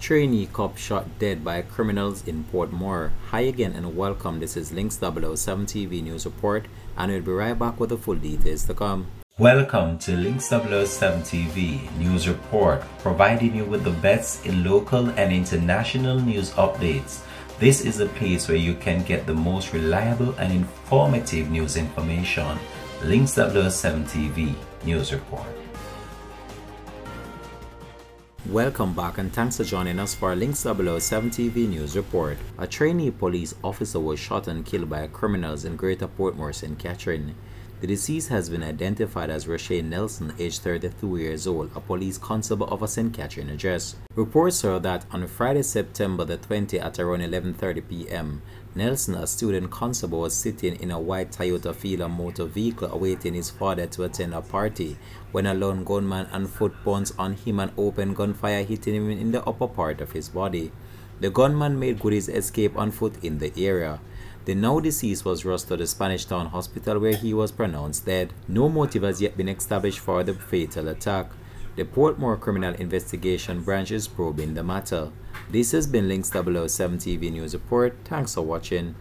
Trainee cop shot dead by criminals in Portmore. Hi again and welcome. This is Links 007 TV News Report, and we'll be right back with the full details to come. Welcome to Links 007 TV News Report, providing you with the best in local and international news updates. This is a place where you can get the most reliable and informative news information. Links 007 TV News Report. Welcome back and thanks for joining us for Links 007 TV News Report. A trainee police officer was shot and killed by criminals in Greater Portmore, St. Catherine. The deceased has been identified as Rushane Nelson, aged 32 years old, a police constable of a St. Catherine address. Reports are that on Friday, September the 20th at around 11:30 p.m., Nelson, a student constable, was sitting in a white Toyota Fielder motor vehicle awaiting his father to attend a party when a lone gunman on foot pounced on him and opened gunfire, hitting him in the upper part of his body. The gunman made good his escape on foot in the area. The now deceased was rushed to the Spanish Town Hospital where he was pronounced dead. No motive has yet been established for the fatal attack. The Portmore Criminal Investigation Branch is probing the matter. This has been Links 007 TV News Report. Thanks for watching.